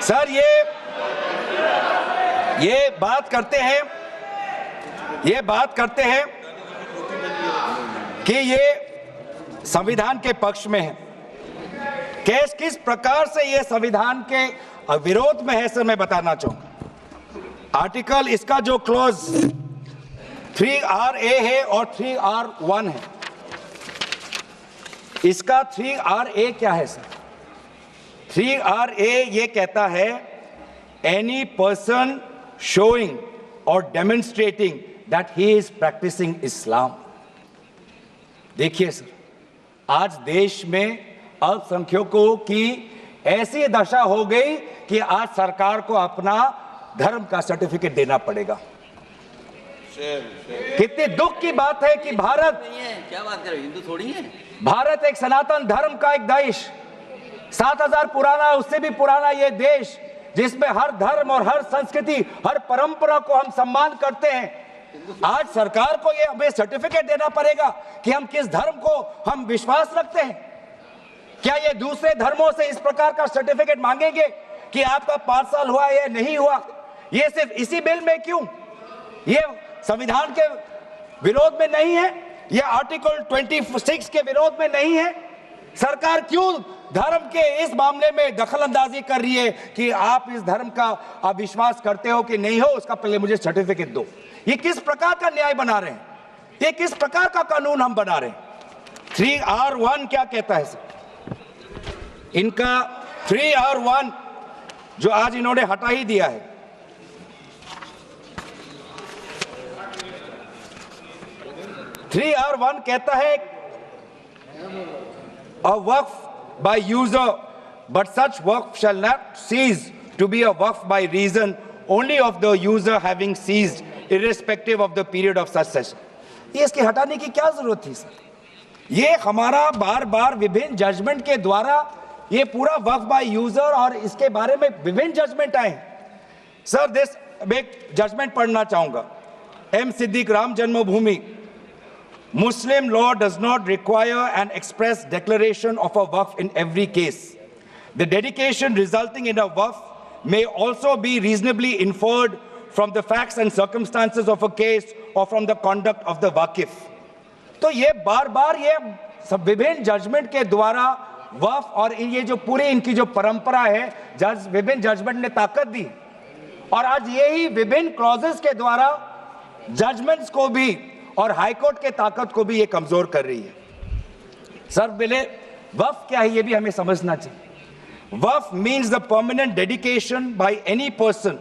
Sir ये बात करते हैं कि ये संविधान के पक्ष में है। किस प्रकार से ये संविधान के विरोध में है सर, मैं बताना चाहूंगा। आर्टिकल इसका जो क्लॉज 3RA है और 3R1 है। इसका 3RA क्या है सर? 3RA ये कहता है एनी पर्सन शोइंग और demonstrating that he is practising Islam. देखिए सर, आज देश में अल्पसंख्यकों की ऐसी दशा हो गई कि आज सरकार को अपना धर्म का सर्टिफिकेट देना पड़ेगा। कितने दुख की बात है कि भारत नहीं है, क्या बात कर रहे हो, हिंदू थोड़ी है। भारत एक सनातन धर्म का एक देश, 7000 पुराना, उससे भी पुराना ये देश, जिसमें हर धर्म और हर संस्कृति, हर परंपरा को हम सम्मान करते हैं। आज सरकार को ये हमें सर्टिफिकेट देना पड़ेगा कि हम किस धर्म को हम विश्वास रखते हैं। क्या ये दूसरे धर्मों से इस प्रकार का सर्टिफिकेट मांगेंगे कि आपका 5 साल हुआ या नहीं हुआ? ये सिर्फ इसी बिल में क्यों? ये संविधान के विरोध में नहीं है? ये आर्टिकल 26 के विरोध में नहीं है? सरकार क्यों धर्म के इस मामले में दखलंदाजी कर रही है कि आप इस धर्म का आप विश्वास करते हो कि नहीं हो, उसका पहले मुझे सर्टिफिकेट दो? ये किस प्रकार का न्याय बना रहे हैं? ये किस प्रकार का कानून हम बना रहे हैं? 3R1 क्या कहता है सर? इनका 3R1 जो आज इन्होंने हटा ही दिया है, R1 कहता है a waqf by user, but such waqf shall not cease to be a waqf by reason only of the user having ceased, irrespective of the period of such session. ये इसके हटाने की क्या जरूरत थी सर? ये हमारा बार बार विभिन्न जजमेंट के द्वारा ये पूरा वक्फ बाय यूजर और इसके बारे में विभिन्न जजमेंट आए सर। एक जजमेंट पढ़ना चाहूंगा। M. Siddique, Ram Janmabhoomi, Muslim law does not require an express declaration of a waqf in every case. The dedication resulting in a waqf may also be reasonably inferred from the facts and circumstances of a case or from the conduct of the waqif. तो ये बार बार ये सब विभिन्न judgement के द्वारा वक्फ और ये जो पूरी इनकी जो परंपरा है, विभिन्न जजमेंट ने ताकत दी और आज यही विभिन्न क्लॉजेस के द्वारा जजमेंट्स को भी और हाईकोर्ट के ताकत को भी ये कमजोर कर रही है। सर पहले वक्फ क्या है ये भी हमें समझना चाहिए। Waqf means the permanent dedication by any person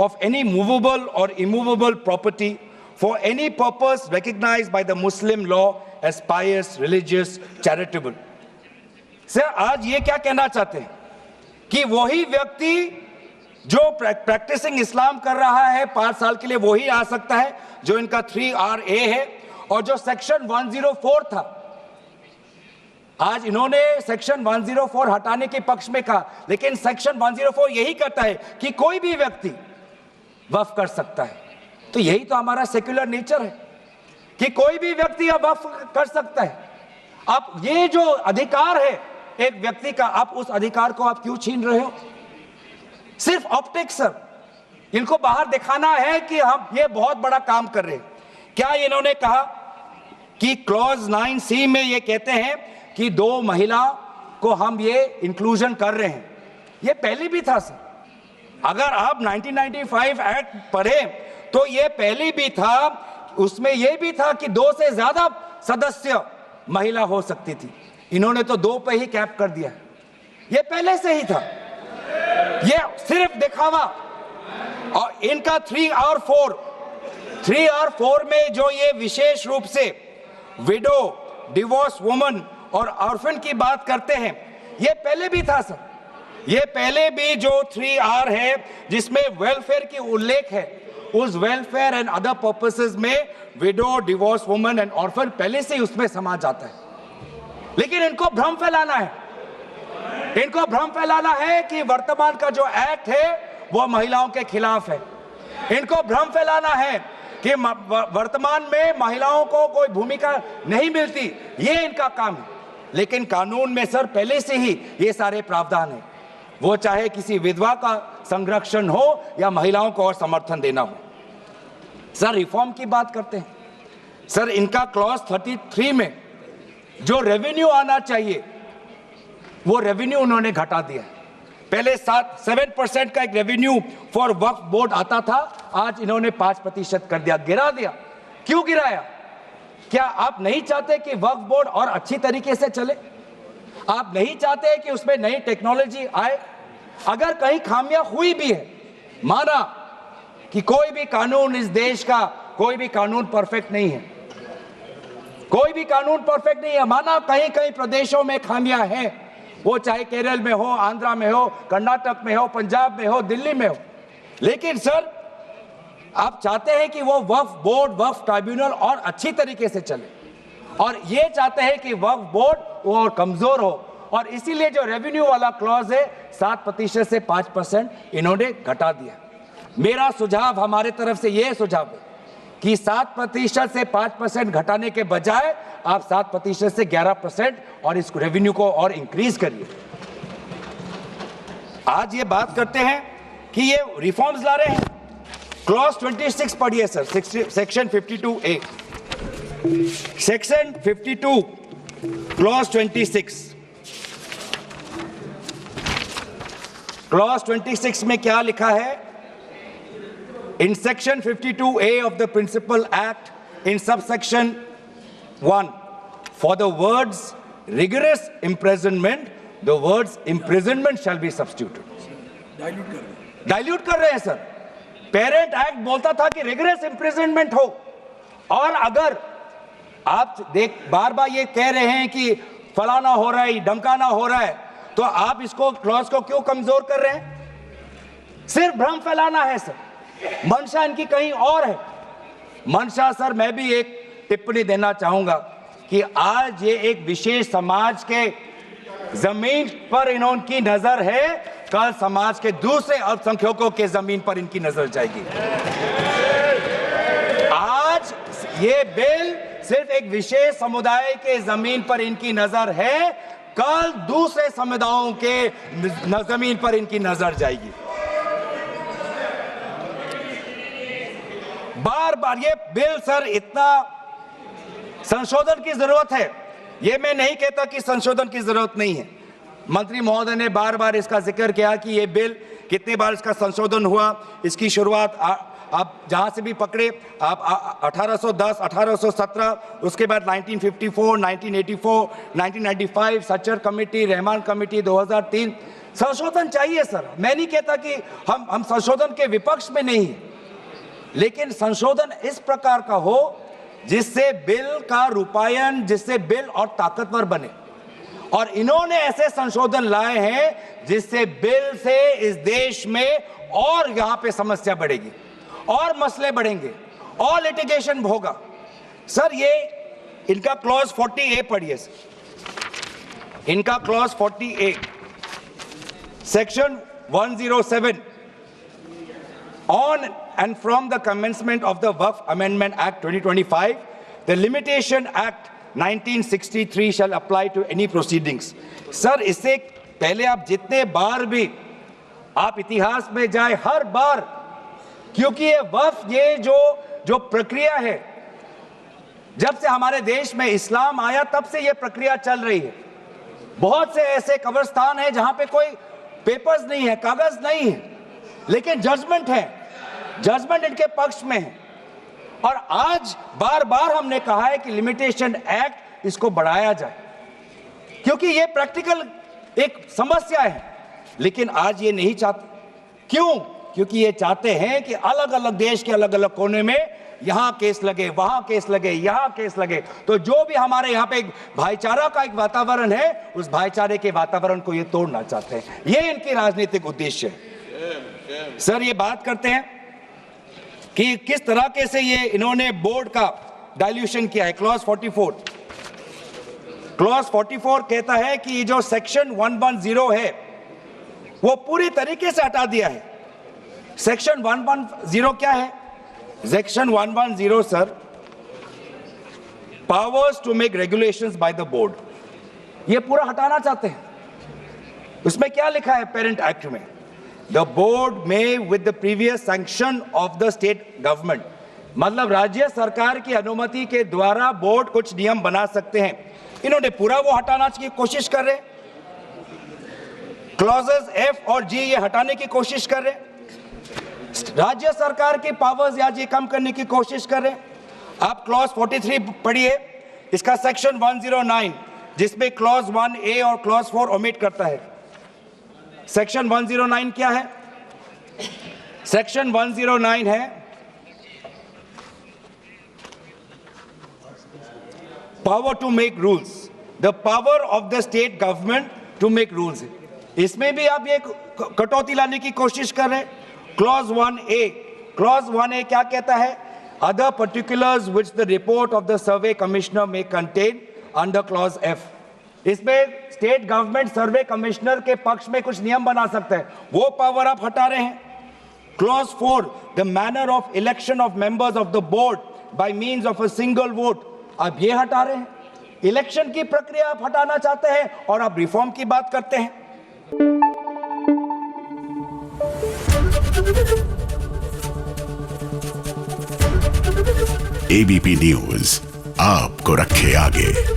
of any movable और immovable property for any purpose recognised by the Muslim law as pious, religious, charitable. Sir आज ये क्या कहना चाहते हैं कि वही व्यक्ति जो प्रैक्टिसिंग इस्लाम कर रहा है 5 साल के लिए वही आ सकता है, जो इनका 3RA है, और जो सेक्शन 104 था, आज इन्होंने सेक्शन 104 हटाने के पक्ष में कहा, लेकिन सेक्शन 104 यही कहता है कि कोई भी व्यक्ति वक्फ कर सकता है। तो यही तो हमारा सेक्युलर नेचर है कि कोई भी व्यक्ति अब वक्फ कर सकता है। अब ये जो अधिकार है एक व्यक्ति का, आप उस अधिकार को आप क्यों छीन रहे हो? सिर्फ ऑप्टिक्स सर, इनको बाहर दिखाना है कि हम ये बहुत बड़ा काम कर रहे हैं। क्या इन्होंने कहा कि क्लॉज 9C में ये कहते हैं कि 2 महिला को हम ये इंक्लूजन कर रहे हैं? ये पहले भी था सर। अगर आप 1995 एक्ट पढ़े तो ये पहले भी था, उसमें ये भी था कि 2 से ज्यादा सदस्य महिला हो सकती थी। इन्होंने तो 2 पे ही कैप कर दिया। ये पहले से ही था, ये सिर्फ दिखावा। और इनका 3R4 में जो ये विशेष रूप से विडो, डिवोर्स वुमन और ऑर्फन की बात करते हैं, ये पहले भी था सर। ये पहले भी जो 3R है जिसमें वेलफेयर की उल्लेख है, उस वेलफेयर एंड अदर पर्पसेस में window, divorce woman and orphan पहले से ही उसमें समा जाता है। लेकिन इनको भ्रम फैलाना है, इनको भ्रम फैलाना है कि वर्तमान का जो एक्ट है वो महिलाओं के खिलाफ है। इनको भ्रम फैलाना है कि वर्तमान में महिलाओं को कोई भूमिका नहीं मिलती, ये इनका काम है। लेकिन कानून में सर पहले से ही ये सारे प्रावधान है। वो चाहे किसी विधवा का संरक्षण हो या महिलाओं को और समर्थन देना हो। सर रिफॉर्म की बात करते हैं, सर इनका क्लॉज 33 में जो रेवेन्यू आना चाहिए वो रेवेन्यू उन्होंने घटा दिया। पहले 7% का एक रेवेन्यू फॉर वक्फ बोर्ड आता था, आज इन्होंने 5% कर दिया, गिरा दिया। क्यों गिराया? क्या आप नहीं चाहते कि वक्फ बोर्ड और अच्छी तरीके से चले? आप नहीं चाहते कि उसमें नई टेक्नोलॉजी आए? अगर कहीं खामियां हुई भी है, माना कि कोई भी कानून इस देश का, कोई भी कानून परफेक्ट नहीं है, कोई भी कानून परफेक्ट नहीं है, माना कहीं कहीं प्रदेशों में खामियां हैं, वो चाहे केरल में हो, आंध्रा में हो, कर्नाटक में हो, पंजाब में हो, दिल्ली में हो, लेकिन सर आप चाहते हैं कि वो वक्फ बोर्ड, वक्फ ट्राइब्यूनल और अच्छी तरीके से चले, और ये चाहते हैं कि वक्फ बोर्ड और कमजोर हो, और इसीलिए जो रेवेन्यू वाला क्लॉज है 7% से 5% इन्होंने घटा दिया। मेरा सुझाव, हमारे तरफ से ये सुझाव है कि 7% से 5% घटाने के बजाय आप 7% से 11% और इस रेवेन्यू को और इंक्रीज करिए। आज ये बात करते हैं कि ये रिफॉर्म्स ला रहे हैं। क्लॉज 26 पढ़िए sir, section 52A, section 52 clause 26। Clause 26 में क्या लिखा है? In section 52A of the Principal Act, in subsection 1, for the words rigorous imprisonment, the words imprisonment shall be substituted. Dilute कर रहे हैं सर। पेरेंट एक्ट बोलता था कि रिगरस इम्प्रिजनमेंट हो, और अगर आप बार बार ये कह रहे हैं कि फलाना हो रहा है, धमकाना हो रहा है, तो आप इसको क्लॉज को क्यों कमजोर कर रहे हैं? सिर्फ भ्रम फैलाना है सर। मंशा इनकी कहीं और है। मंशा सर, मैं भी एक टिप्पणी देना चाहूंगा कि आज ये एक विशेष समाज के जमीन पर इनकी नजर है, कल समाज के दूसरे अल्पसंख्यकों के जमीन पर इनकी नजर जाएगी। आज ये बिल सिर्फ एक विशेष समुदाय के जमीन पर इनकी नजर है, कल दूसरे समुदायों के जमीन पर इनकी नजर जाएगी। बार बार ये बिल सर, इतना संशोधन की जरूरत है। ये मैं नहीं कहता कि संशोधन की जरूरत नहीं है। मंत्री महोदय ने बार बार इसका जिक्र किया कि ये बिल कितने बार इसका संशोधन हुआ। इसकी शुरुआत आप जहां से भी पकड़े, आप 1810, 1817, उसके बाद 1954, 1984, 1995, सच्चर कमेटी, रहमान कमेटी, 2003। संशोधन चाहिए सर। मैं नहीं कहता कि हम संशोधन के विपक्ष में नहीं, लेकिन संशोधन इस प्रकार का हो जिससे बिल का रूपायन, जिससे बिल और ताकतवर बने। और इन्होंने ऐसे संशोधन लाए हैं जिससे बिल से इस देश में और यहां पे समस्या बढ़ेगी, और मसले बढ़ेंगे, और लिटिगेशन होगा। सर ये इनका क्लॉज 40A पढ़िए सर। इनका clause 40A, section 107, on and from the commencement of the Waqf Amendment Act 2025, the Limitation Act 1963 shall apply to any proceedings. Sir इससे पहले आप जितने बार भी आप इतिहास में जाए, हर बार, क्योंकि ये वक्फ, ये जो प्रक्रिया है, जब से हमारे देश में इस्लाम आया तब से ये प्रक्रिया चल रही है। बहुत से ऐसे कब्रिस्तान हैं जहां पे कोई पेपर्स नहीं है, कागज नहीं है, लेकिन जजमेंट है, जजमेंट इनके पक्ष में है। और आज बार बार हमने कहा है कि लिमिटेशन एक्ट इसको बढ़ाया जाए, क्योंकि ये प्रैक्टिकल एक समस्या है। लेकिन आज ये नहीं चाहते। क्यों? क्योंकि ये चाहते हैं कि अलग अलग देश के अलग अलग कोने में यहां केस लगे, वहां केस लगे, यहां केस लगे। तो जो भी हमारे यहां पे एक भाईचारा का एक वातावरण है, उस भाईचारे के वातावरण को ये तोड़ना चाहते हैं। ये इनकी राजनीतिक उद्देश्य है। सर ये बात करते हैं कि किस तरह से ये इन्होंने बोर्ड का डाइल्यूशन किया है। क्लॉज 44, क्लॉज 44 कहता है कि जो सेक्शन 110 है वो पूरी तरीके से हटा दिया है। सेक्शन 110 क्या है? Section 110 sir, powers to make regulations by the board, ये पूरा हटाना चाहते हैं। उसमें क्या लिखा है पेरेंट एक्ट में? द बोर्ड में with the previous sanction of the state government, मतलब राज्य सरकार की अनुमति के द्वारा बोर्ड कुछ नियम बना सकते हैं। इन्होंने पूरा वो हटाना की कोशिश कर रहे, क्लॉजेस एफ और जी ये हटाने की कोशिश कर रहे, राज्य सरकार की पावर्स या जी कम करने की कोशिश कर रहे। आप क्लॉज 43 पढ़िए, इसका सेक्शन 109 जिसमें क्लॉज 1A और क्लॉज 4 ओमिट करता है। सेक्शन 109 क्या है? सेक्शन 109 है power to make rules, the power of the state government to make rules. इसमें भी आप ये कटौती लाने की कोशिश कर रहे हैं। क्लॉज 1A, क्लॉज 1A क्या कहता है? Other particulars which the report of the survey commissioner में कंटेन अंडर क्लॉज एफ। इसमें स्टेट गवर्नमेंट सर्वे कमिश्नर के पक्ष में कुछ नियम बना सकता है, वो पावर आप हटा रहे हैं। Clause 4, the manner of election of members of the board by means of a single vote, आप ये हटा रहे हैं। इलेक्शन की प्रक्रिया आप हटाना चाहते हैं और आप रिफॉर्म की बात करते हैं। एबीपी न्यूज आपको रखे आगे।